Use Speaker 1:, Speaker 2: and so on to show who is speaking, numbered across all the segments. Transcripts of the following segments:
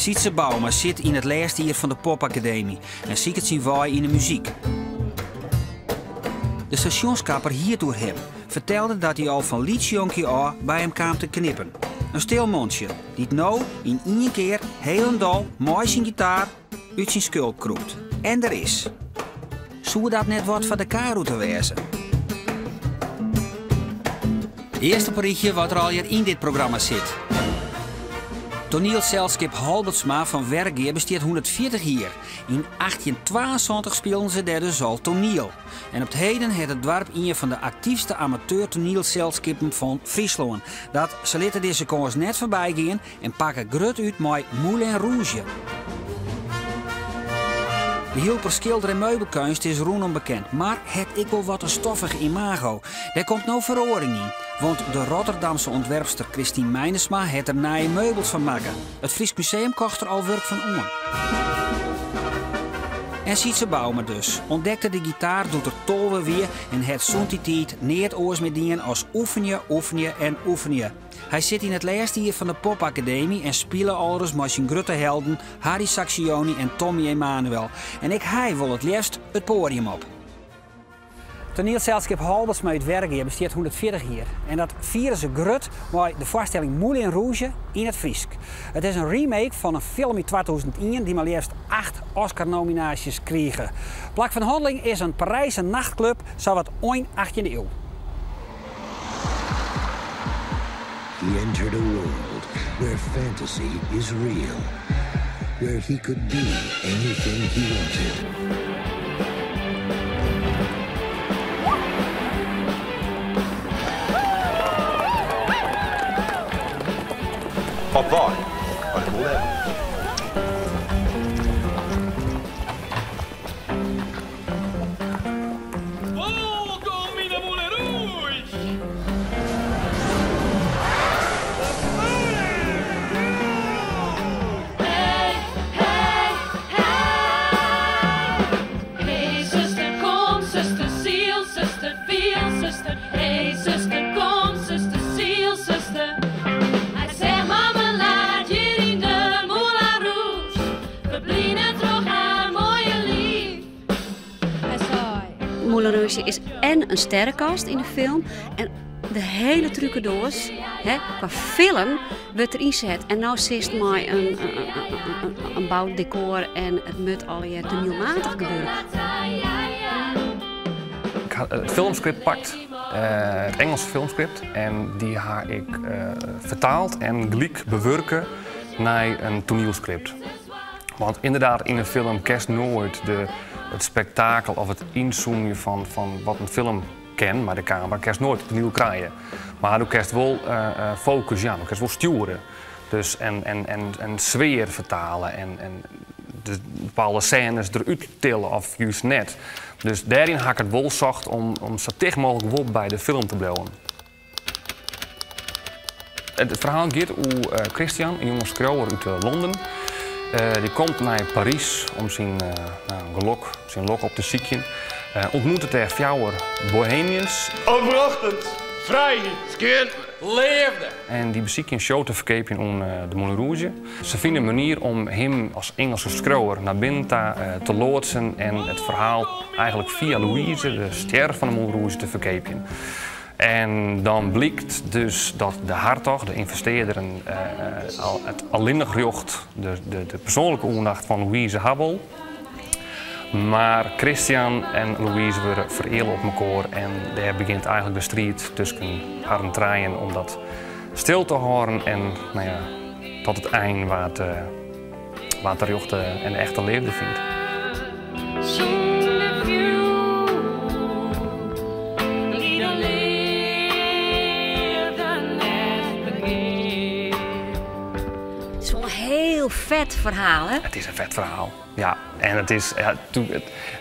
Speaker 1: Sietse Bouma zit in het laatste jaar van de Popacademie en ziet het zien wij in de muziek. De stationskapper hier door hem vertelde dat hij al van liedjonkje af bij hem kwam te knippen. Een stil mondje die het nou in één keer helemaal mooi zijn gitaar uit zijn skulp kroept. En er is. Zou dat net wat van de kaarroute wezen? Eerste berichtje wat er al hier in dit programma zit. Toneelcelskip Halbertsma van Wergeer bestaat 140 jaar. In 1872 speelden ze daar dus al toneel. En op het heden heeft het dorp een van de actiefste amateur toneelcelskippen van Friesland. Dat ze lieten deze koers net voorbij gaan en pakken grut uit met Moulin Rouge. De Hilper schilder- en meubelkunst is roem bekend, maar het ik wel wat een stoffig imago. Daar komt nou verandering in, want de Rotterdamse ontwerpster Christine Meinersma heeft er nieuwe meubels van maken. Het Fries Museum kocht er al werk van om. En Sietse Bouma dus ontdekte de gitaar, doet er tolwe weer en het zond die tijd neert oors met dingen als oefenen, oefenen en oefenen. Hij zit in het laatste jaar van de Popacademie en spelen alles met zijn grote helden Harry Saxioni en Tommy Emanuel. En hij wil het liefst het podium op. Toneelcelskip Halbertsma uit Wergeer bestaat 140 jaar. En dat vieren ze grut bij de voorstelling Moulin Rouge in het Friesk. Het is een remake van een film uit 2001 die maar liefst 8 Oscar-nominaties kregen. Plak van handeling is een Parijse nachtclub, zowat ooit 18e eeuw.
Speaker 2: He entered a world where fantasy is real, where he could be anything he wanted.
Speaker 3: Wat waar? Wat moet hebben?
Speaker 4: Welkom in de Moulin Rouge!
Speaker 5: Hey, hey, hey! Hey, zuster, kom, zuster, ziel, zuster, viel, zuster. Hey, zuster, kom, zuster, ziel, zuster. Hij zegt, mama, laat je in de Moulin Rouge. We blinden toch haar mooie lief. Hij zei...
Speaker 6: Moulin Rouge is en een sterrenkast in de film en de hele trucendoos, qua film, wordt erin gezet. En nou zit maar een bouwd decor en het moet al je toneelmatig gebeuren.
Speaker 7: Ik had het filmscript pakt, het Engelse filmscript, en die heb ik vertaald en gelijk bewerken naar een toneelscript. Want inderdaad, in een film kerst nooit het spektakel of het inzoomen van wat een film kent, maar de camera kerst nooit het toneel krijgen. Maar doe kerst wel focus, ja, doe kerst wel sturen. Dus en sfeer vertalen en de bepaalde scènes eruit tillen of juist net. Dus daarin had ik het wel zocht om zo dicht mogelijk wel bij de film te blijven. Het verhaal gaat over Christian, een jonge schrouwer uit Londen. Die komt naar Parijs om zijn lok op te zieken. Ontmoet daar 4 bohemians.
Speaker 4: Overachtend, vrij, skint, leefde.
Speaker 7: En die bezieken een show te verkepen in de Moulin Rouge. Ze vinden een manier om hem als Engelse schrouwer naar binnen te loodsen en het verhaal eigenlijk via Louise, de ster van de Moulin Rouge, te verkepen. En dan blijkt dus dat de hartog, de investeerder, het alleenig jocht, de persoonlijke aandacht van Louise Habel. Maar Christian en Louise worden vereerd op elkaar en daar begint eigenlijk de strijd tussen haar en treien om dat stil te houden en nou ja, tot het eind waar de jocht en echte liefde vindt.
Speaker 6: Vet verhaal, hè?
Speaker 7: Het is een vet verhaal, ja. En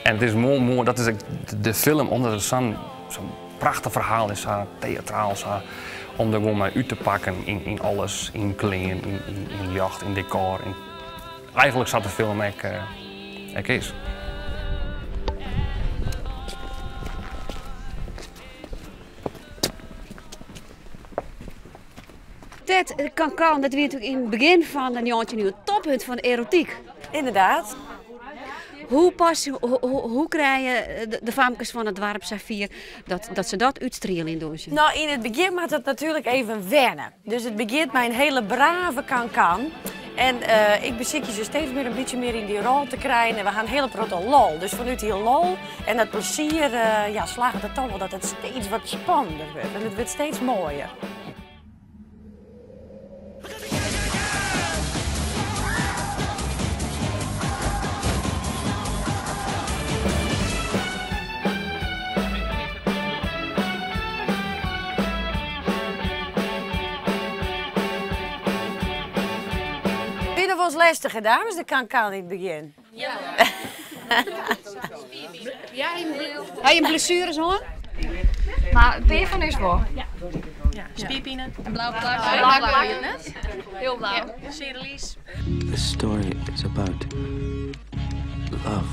Speaker 7: het is mooi, dat is de film, omdat het zo'n prachtig verhaal is, zo theatraal, zo, om er gewoon maar uit te pakken in alles, in kleding, in jacht, in decor. Eigenlijk zat de film ook is.
Speaker 6: Dat kan. Dat weer natuurlijk in het begin van de 19e eeuw het toppunt van de erotiek.
Speaker 8: Inderdaad.
Speaker 6: Hoe krijgen de famkes van het dorp Safir dat ze dat uitstrelen in doen?
Speaker 8: Nou, in het begin moet het natuurlijk even wennen. Dus het begint met een hele brave kan. En ik beschik je ze steeds meer een beetje meer in die rol te krijgen. En we gaan heel proto lol. Dus vanuit die lol en dat plezier slagen we toch wel dat het steeds wat spannender wordt. En het wordt steeds mooier. Dat was lastig gedaan, dus dat kan in het begin.
Speaker 6: Ja. Heb je een blessure zo?
Speaker 9: Maar ben je van u wel?
Speaker 10: Ja. Spierpijnen.
Speaker 9: En blauw blauw. Heel blauw.
Speaker 10: Cerelies.
Speaker 11: The story is about love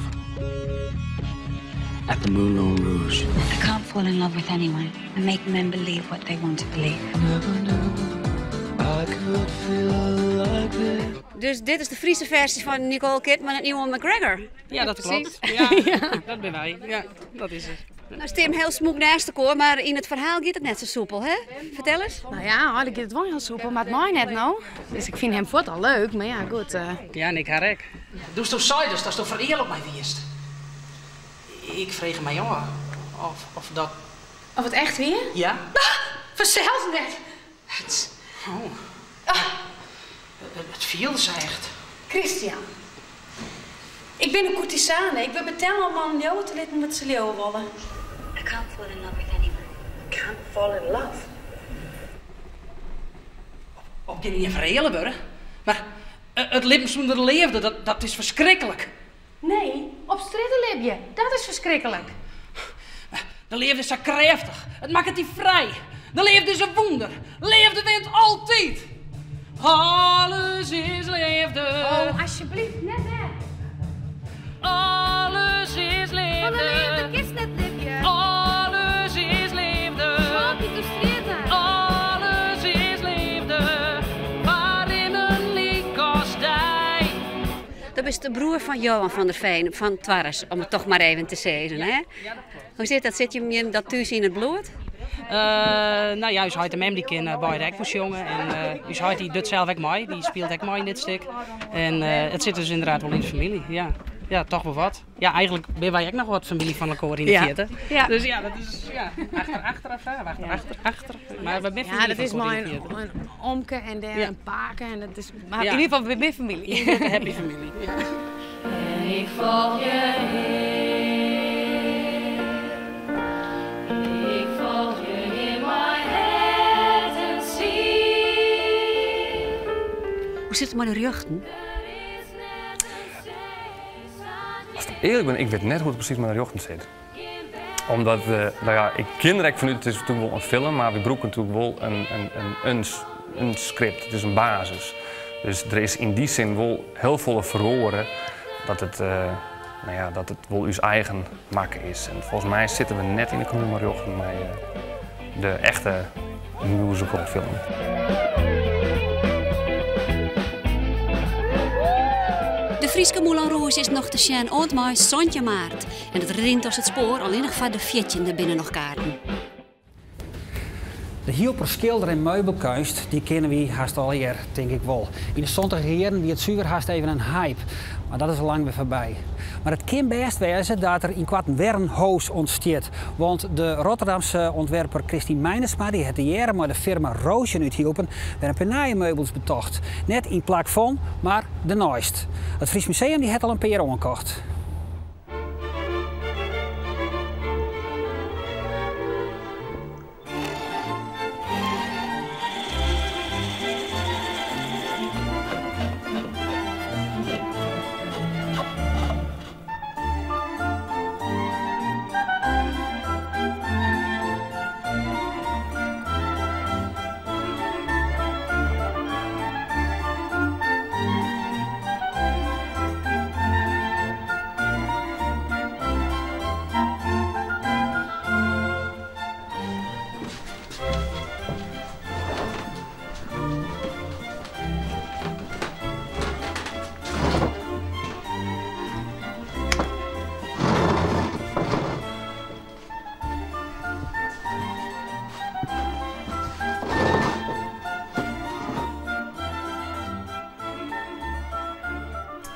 Speaker 11: at the Moulin Rouge.
Speaker 12: I can't fall in love with anyone and make men believe what they want to believe.
Speaker 11: I could feel like this.
Speaker 6: Dus dit is de Friese versie van Nicole Kidman en Ewan McGregor.
Speaker 10: Ja, dat klopt. Ja, dat ben wij. Ja, dat is het.
Speaker 6: Nou, Stim heel smoek naast de koor, maar in het verhaal gaat het net zo soepel, hè? Vertel eens.
Speaker 9: Nou ja, eigenlijk gaat het wel heel soepel, maar het mij net nou. Dus ik vind hem voort al leuk, maar ja, goed.
Speaker 10: Ja, en ik harek.
Speaker 13: Doe toch cijfers, dat is toch voor eerlijk op mij geweest? Ik vreeg mij jongen of dat...
Speaker 9: Of het echt weer?
Speaker 13: Ja?
Speaker 9: Vanzelfs net.
Speaker 13: Het viel ze echt.
Speaker 9: Christian. Ik ben een courtisane. Ik wil betellen om aan jou te laten met z'n leeuwen willen.
Speaker 12: I can't fall in love with anyone.
Speaker 13: Can't fall in love? Op die niet verhelen worden. Maar het leven zonder leefde, dat is verschrikkelijk.
Speaker 9: Nee, op straat leef je. Dat is verschrikkelijk.
Speaker 13: De leefde is zo krachtig. Het maakt het niet vrij. De leefde is een wonder. Leefde wint altijd. Alles is leefde.
Speaker 9: Oh, alsjeblieft, net hè.
Speaker 13: Alles is leefde.
Speaker 9: Van de leefde kist net liefje.
Speaker 13: Alles is leefde.
Speaker 9: Wat illustreert dat?
Speaker 13: Alles is leefde. Waarin een liekostij.
Speaker 6: Dat is de broer van Johan van der Veen, van Twarres, om het toch maar even te zeggen, hè? Hoe zit dat? Zit je hem dat thuis in het bloed?
Speaker 10: Nou ja, hij hem die kind bij de Ekmoes jongen. En hij die doet zelf ook mee. Die speelt ook mee in dit stuk. En het zit dus inderdaad wel in de familie. Ja. Ja, toch wel wat. Ja, eigenlijk ben wij ook nog wat familie van elkaar in de vierde.
Speaker 9: Ja.
Speaker 10: Dus ja, dat is achter of zo. Achter. Maar we zijn familie.
Speaker 9: Ja, dat is mijn een omke en daar een paken. En dat is, maar in ieder geval, we zijn familie.
Speaker 10: Een happy familie. Ja.
Speaker 5: En ik volg je heen. Ik volg je in my head and see.
Speaker 6: Hoe zit het met de ruggen?
Speaker 7: Als ik eerlijk ben, ik weet net hoe het precies met de jochten zit. Omdat, nou ja, ik ken direct vanuit, het is natuurlijk wel een film, maar we broeken natuurlijk wel een script. Het is een basis. Dus er is in die zin wel heel veel verhoren dat het, nou ja, dat het wel uw eigen maken is. En volgens mij zitten we net in de knoei met jochten met de echte musicalfilm.
Speaker 6: De Frieske Moulin Rouge is nog te zien ontmooi Sontje Maart. En het rint als het spoor, alleen nog van de fjetje er binnen nog kaarten.
Speaker 1: De hielper schilder- en meubelkunst, die kennen we haast al hier, denk ik wel. In de 70 jaren wie het zuiver haast even een hype. Maar dat is al lang weer voorbij. Maar het kan best wezen dat er in kwatten weer een hoos ontsteert. Want de Rotterdamse ontwerper Christine Meinersma die het de jaren met de firma Roosje uithielpen, werden penaaiemeubels betocht. Net in plakvon, maar de nooist. Het Fries Museum die het al een paar jaar aangekocht.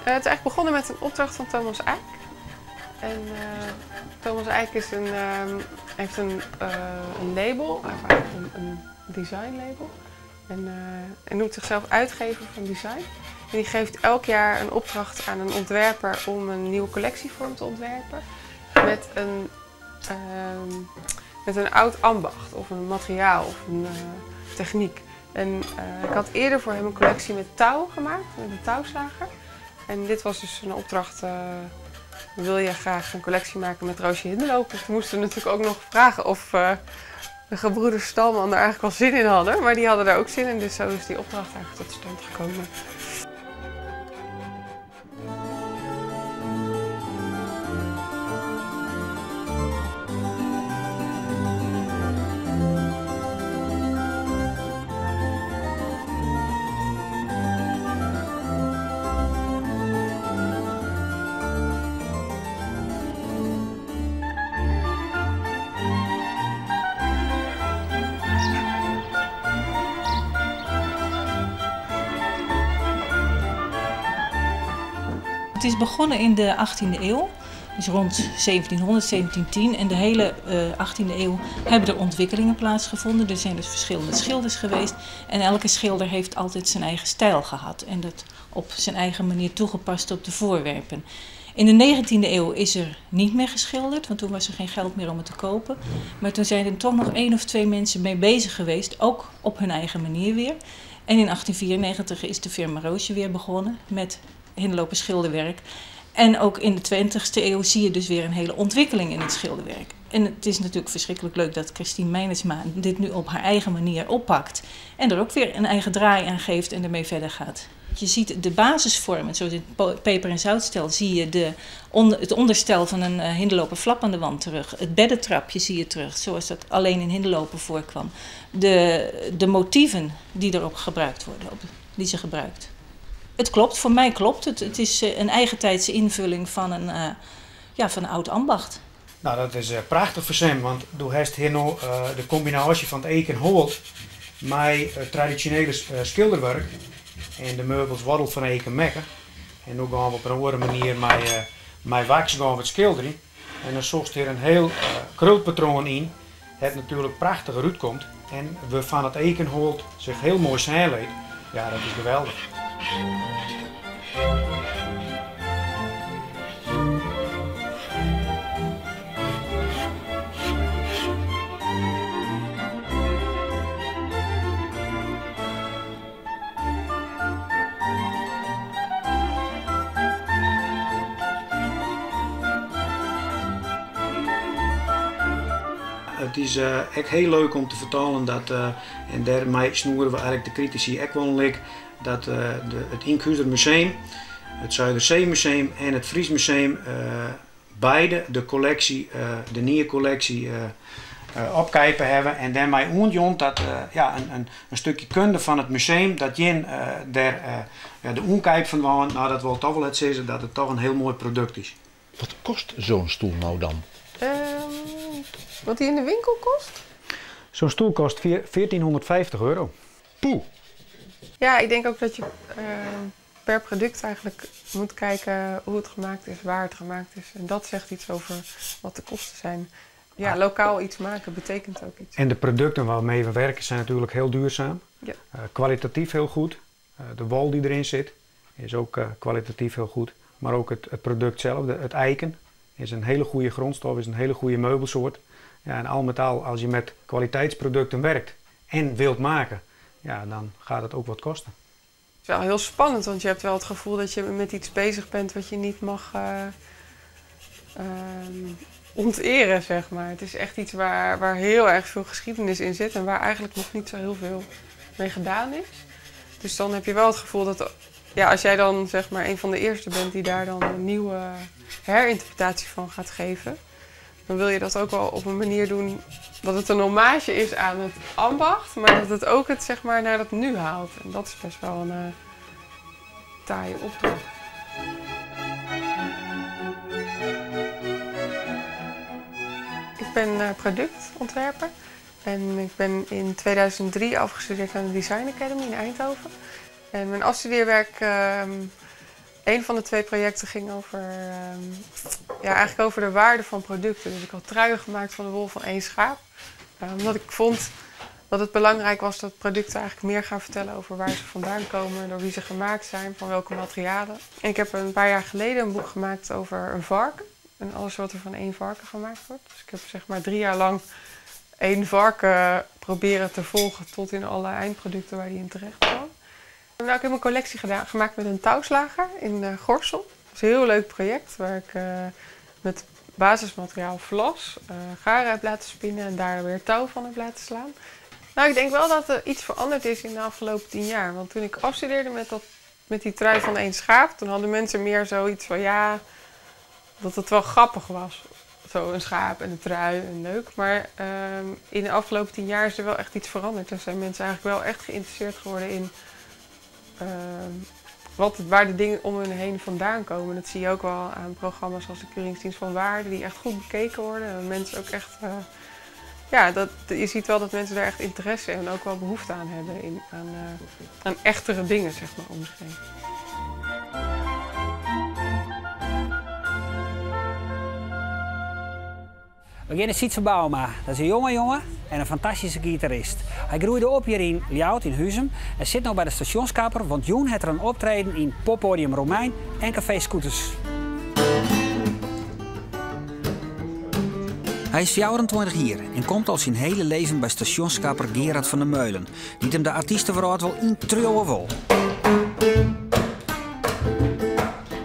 Speaker 14: Het is eigenlijk begonnen met een opdracht van Thomas Eijk. En Thomas Eijk heeft een label, een design label. En noemt zichzelf uitgever van design. En die geeft elk jaar een opdracht aan een ontwerper om een nieuwe collectievorm te ontwerpen. Met een oud ambacht of een materiaal of een techniek. En ik had eerder voor hem een collectie met touw gemaakt, met een touwslager. En dit was dus een opdracht, wil je graag een collectie maken met Roosje Hindeloper? Dus we moesten natuurlijk ook nog vragen of de gebroeders Stalman er eigenlijk wel zin in hadden. Maar die hadden er ook zin in, dus zo is die opdracht eigenlijk tot stand gekomen.
Speaker 15: Het is begonnen in de 18e eeuw, dus rond 1700, 1710. En de hele 18e eeuw hebben er ontwikkelingen plaatsgevonden. Er zijn dus verschillende schilders geweest. En elke schilder heeft altijd zijn eigen stijl gehad. En dat op zijn eigen manier toegepast op de voorwerpen. In de 19e eeuw is er niet meer geschilderd, want toen was er geen geld meer om het te kopen. Maar toen zijn er toch nog 1 of 2 mensen mee bezig geweest, ook op hun eigen manier weer. En in 1894 is de firma Roosje weer begonnen met Hindeloper schilderwerk. En ook in de 20e eeuw zie je dus weer een hele ontwikkeling in het schilderwerk. En het is natuurlijk verschrikkelijk leuk dat Christine Meinersma dit nu op haar eigen manier oppakt. En er ook weer een eigen draai aan geeft en ermee verder gaat. Je ziet de basisvormen, zoals in peper- en zoutstijl zie je het onderstel van een Hindeloper flap aan de wand terug. Het beddentrapje zie je terug, zoals dat alleen in Hindeloper voorkwam. De motieven die erop gebruikt worden, die ze gebruikt. Het klopt, voor mij klopt het. Het is een eigentijdse invulling van een oud ambacht.
Speaker 16: Nou, dat is prachtig voor Sam, want je hebt hier nu de combinatie van het eik en hout met traditionele schilderwerk. En de meubels worden van eik en mekker. En nu gaan we op een andere manier met wax gaan we het schilderen. En dan zocht hier een heel krulpatroon in. Het natuurlijk prachtig uitkomt. En we van het eik en hout zich heel mooi snijden. Ja, dat is geweldig. Het is echt heel leuk om te vertalen dat, en daarmee snoeren we eigenlijk de critici ook wel een lik, dat het Inkhuizer Museum, het Zuiderzeemuseum en het Fries Museum beide de nieuwe collectie opkijpen hebben en daarmee ontjont dat een stukje kunde van het museum, dat je de onkijp van waren, nou dat wil toch wel het zeggen dat het toch een heel mooi product is.
Speaker 17: Wat kost zo'n stoel nou dan?
Speaker 14: Wat die in de winkel kost?
Speaker 16: Zo'n stoel kost €1450.
Speaker 17: Poeh!
Speaker 14: Ja, ik denk ook dat je per product eigenlijk moet kijken hoe het gemaakt is, waar het gemaakt is. En dat zegt iets over wat de kosten zijn. Ja, lokaal iets maken betekent ook iets.
Speaker 16: En de producten waarmee we werken zijn natuurlijk heel duurzaam. Ja. Kwalitatief heel goed. De wol die erin zit is ook kwalitatief heel goed. Maar ook het product zelf, het eiken, is een hele goede grondstof, is een hele goede meubelsoort. Ja, en al met al, als je met kwaliteitsproducten werkt en wilt maken, ja, dan gaat het ook wat kosten.
Speaker 14: Het is wel heel spannend, want je hebt wel het gevoel dat je met iets bezig bent wat je niet mag onteren, zeg maar. Het is echt iets waar heel erg veel geschiedenis in zit en waar eigenlijk nog niet zo heel veel mee gedaan is. Dus dan heb je wel het gevoel dat, ja, als jij dan zeg maar een van de eerste bent die daar dan een nieuwe herinterpretatie van gaat geven, dan wil je dat ook wel op een manier doen dat het een hommage is aan het ambacht, maar dat het ook het zeg maar naar het nu haalt. En dat is best wel een taaie opdracht. Ik ben productontwerper en ik ben in 2003 afgestudeerd aan de Design Academy in Eindhoven. En mijn afstudeerwerk Een van de 2 projecten ging over, eigenlijk over de waarde van producten. Dus ik had truien gemaakt van de wol van 1 schaap. Omdat ik vond dat het belangrijk was dat producten eigenlijk meer gaan vertellen over waar ze vandaan komen, door wie ze gemaakt zijn, van welke materialen. En ik heb een paar jaar geleden een boek gemaakt over een varken en alles wat er van 1 varken gemaakt wordt. Dus ik heb zeg maar 3 jaar lang 1 varken proberen te volgen tot in alle eindproducten waar die in terecht kwam. Nou, ik heb een collectie gemaakt met een touwslager in Gorssel. Dat is een heel leuk project waar ik met basismateriaal vlas garen heb laten spinnen en daar weer touw van heb laten slaan. Nou, ik denk wel dat er iets veranderd is in de afgelopen 10 jaar. Want toen ik afstudeerde met die trui van 1 schaap, toen hadden mensen meer zoiets van ja, dat het wel grappig was. Zo een schaap en een trui en leuk. Maar in de afgelopen 10 jaar is er wel echt iets veranderd. Er zijn mensen eigenlijk wel echt geïnteresseerd geworden in waar de dingen om hun heen vandaan komen. Dat zie je ook wel aan programma's als de Keuringsdienst van Waarde, die echt goed bekeken worden. En mensen ook echt, je ziet wel dat mensen daar echt interesse en ook wel behoefte aan hebben. Aan echtere dingen, zeg maar, om zich heen.
Speaker 1: We beginnen Sietse Bouma. Dat is een jonge jongen en een fantastische gitarist. Hij groeide op hier in Ljouwt in Huzum en zit nog bij de stationskapper, want Joen heeft er een optreden in Poppodium Romein en Café Scooters. Hij is 24 jaar en komt al zijn hele leven bij stationskapper Gerard van der Meulen, die hem de artiestenverhaal wel introuwen wil.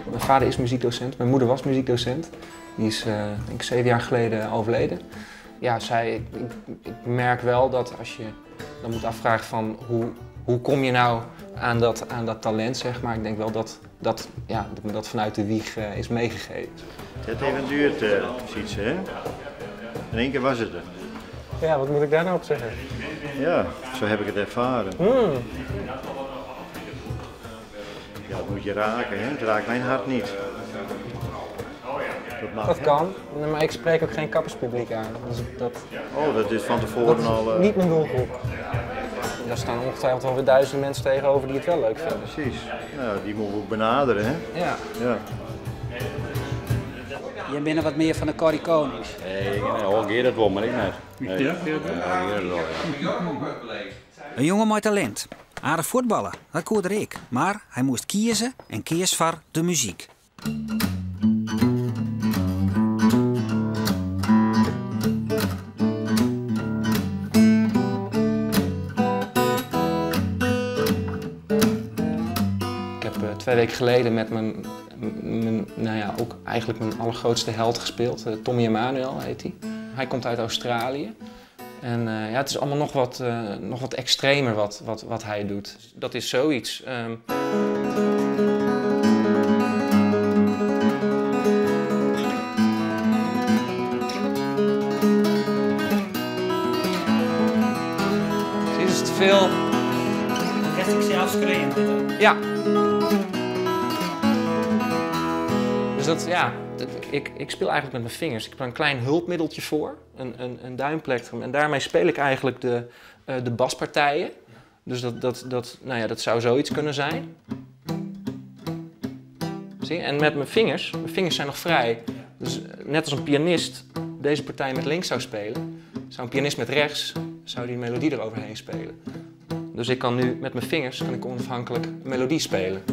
Speaker 18: Mijn vader is muziekdocent, mijn moeder was muziekdocent. Die is denk ik 7 jaar geleden overleden. Ja, ik merk wel dat als je dan moet afvragen van hoe kom je nou aan dat talent, zeg maar. Ik denk wel dat me dat vanuit de wieg is meegegeven.
Speaker 19: Het heeft even duurt, Sietse, hè? In 1 keer was het er.
Speaker 18: Ja, wat moet ik daar nou op zeggen?
Speaker 19: Ja, zo heb ik het ervaren. Ja, dat moet je raken, hè? Het raakt mijn hart niet.
Speaker 18: Dat kan, maar ik spreek ook geen kapperspubliek aan. Dus
Speaker 19: dat is van tevoren al...
Speaker 18: Niet mijn doelgroep. Daar staan ongetwijfeld wel weer 1000 mensen tegenover die het wel leuk vinden.
Speaker 19: Precies. Nou, die moeten we ook benaderen, hè?
Speaker 18: Ja.
Speaker 1: Je bent er wat meer van de Corrie Konings.
Speaker 20: Nee, Gerard wel, maar ik net. Nee.
Speaker 1: Ja,
Speaker 20: Gerard wel,
Speaker 1: Een jongen met talent. Aardig voetballen, dat koerde ik. Maar hij moest kiezen en kies voor de muziek.
Speaker 18: Ik heb 2 weken geleden met ook eigenlijk mijn allergrootste held gespeeld. Tommy Emmanuel heet hij. Hij komt uit Australië. En het is allemaal nog wat extremer wat hij doet. Dat is zoiets. Is het te veel?
Speaker 1: Dat heb ik zelf geschreven.
Speaker 18: Ja. Dus ik speel eigenlijk met mijn vingers. Ik heb er een klein hulpmiddeltje voor, een duimplektrum. En daarmee speel ik eigenlijk de baspartijen. Dus dat zou zoiets kunnen zijn. Zie je? En met mijn vingers zijn nog vrij. Dus net als een pianist deze partij met links zou spelen, zou een pianist met rechts die melodie eroverheen spelen. Dus ik kan nu met mijn vingers onafhankelijk een melodie spelen.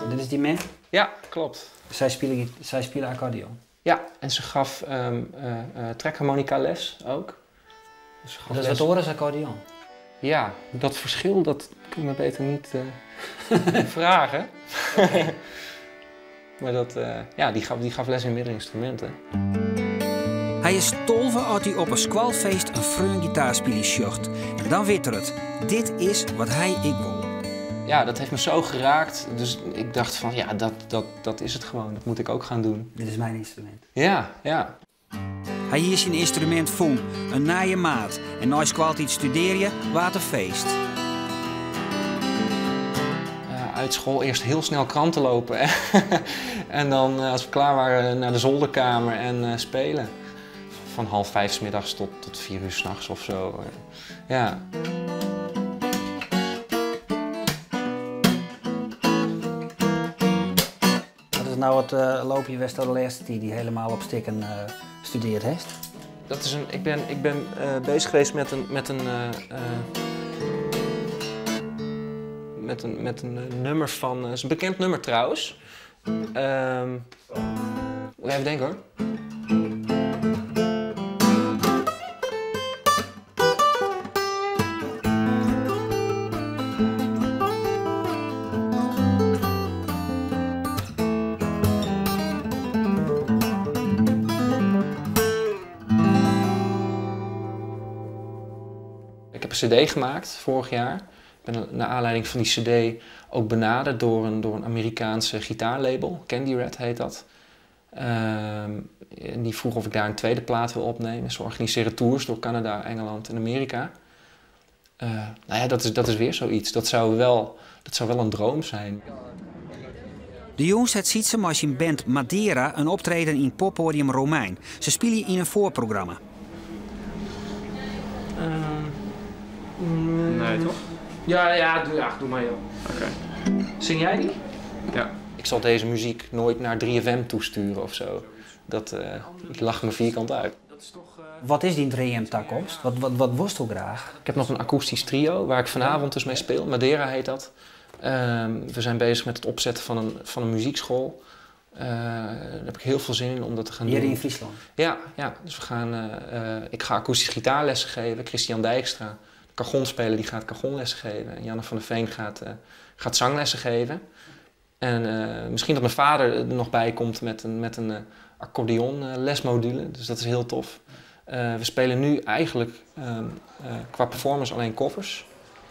Speaker 1: Dit is die man?
Speaker 18: Ja, klopt.
Speaker 1: Zij spelen accordeon?
Speaker 18: Ja, en ze gaf trekharmonica les ook. Dus
Speaker 1: dat is wat horen als accordeon?
Speaker 18: Ja, dat verschil dat kun je me beter niet vragen. Maar die gaf les in meerdere instrumenten.
Speaker 1: Hij is tolve als hij op een squalfeest een vreun gitaarspielie sjocht. En dan weet er het. Dit is wat ik wil.
Speaker 18: Ja, dat heeft me zo geraakt. Dus ik dacht van, ja, dat is het gewoon. Dat moet ik ook gaan doen.
Speaker 1: Dit is mijn instrument.
Speaker 18: Ja.
Speaker 1: Hij hier zijn instrument voen, een naaie maat. En na squalt studeer je, wat een feest.
Speaker 18: Uit school eerst heel snel kranten lopen. En dan, als we klaar waren, naar de zolderkamer en spelen. Van 4:30 's middags tot 4 uur 's nachts of zo. Ja.
Speaker 1: het nou het loopje West de laatste die helemaal op stikken studeert heeft?
Speaker 18: Dat is ik ben bezig geweest met een nummer van... Het is een bekend nummer trouwens. Even denken hoor. Ik heb een cd gemaakt vorig jaar. Ik ben naar aanleiding van die cd ook benaderd door een Amerikaanse gitaarlabel. Candy Red heet dat. En die vroeg of ik daar een tweede plaat wil opnemen. Ze organiseren tours door Canada, Engeland en Amerika. Nou ja, dat is weer zoiets. Dat zou wel een droom zijn.
Speaker 1: De jongens het ziet ze als je band Madeira een optreden in poppodium Romein. Ze spelen in een voorprogramma.
Speaker 18: Nee, toch? Ja, doe maar joh. Oké. Zing jij die? Ja. Ik zal deze muziek nooit naar 3FM toesturen of zo. Ik lach me vierkant uit.
Speaker 1: Wat is die 3FM-takkomst? Wat worst je graag?
Speaker 18: Ik heb nog een akoestisch trio waar ik vanavond dus mee speel. Madeira heet dat. We zijn bezig met het opzetten van een muziekschool. Daar heb ik heel veel zin in om dat te gaan doen.
Speaker 1: Hier in Friesland?
Speaker 18: Ja. Dus ik ga akoestisch gitaarlessen geven. Christian Dijkstra, de cargonspeler, die gaat cargonlessen geven. En Janne van der Veen gaat zanglessen geven. En misschien dat mijn vader er nog bij komt met een accordeonlesmodule. Dus dat is heel tof. We spelen nu eigenlijk qua performance alleen covers.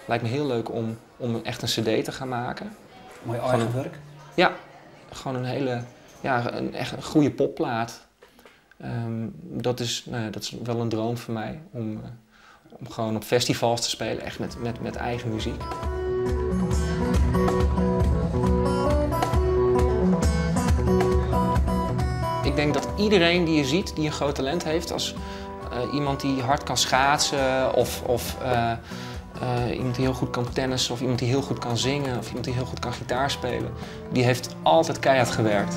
Speaker 18: Lijkt me heel leuk om echt een cd te gaan maken.
Speaker 1: Mooi eigen werk?
Speaker 18: Ja, gewoon een hele, echt een goede popplaat. Dat is wel een droom voor mij, om gewoon op festivals te spelen, echt met eigen muziek. Ik denk dat iedereen die je ziet, die een groot talent heeft, als iemand die hard kan schaatsen of iemand die heel goed kan tennissen of iemand die heel goed kan zingen of iemand die heel goed kan gitaar spelen, die heeft altijd keihard gewerkt.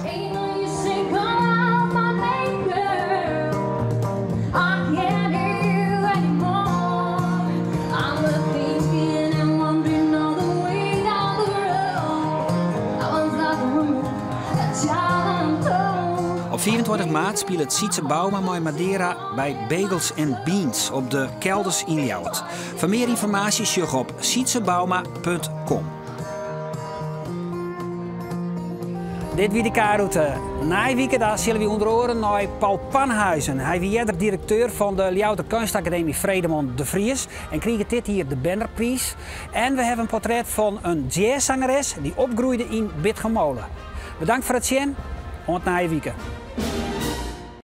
Speaker 1: Op 24 maart speelt het Sietse Bouma met Madeira bij Bagels & Beans op de Kelders in Ljouwert. Voor meer informatie zoek op sietsebouma.com. Dit wie de kaarroute. Na weekend zullen we onder oren naar Paul Panhuizen. Hij is eerder directeur van de Ljouwerter Kunstacademie Fredemond de Vries en kreeg dit hier de Benderprijs. En we hebben een portret van een jazzzangeres die opgroeide in Bitgemolen. Bedankt voor het zien. Tot na weekend.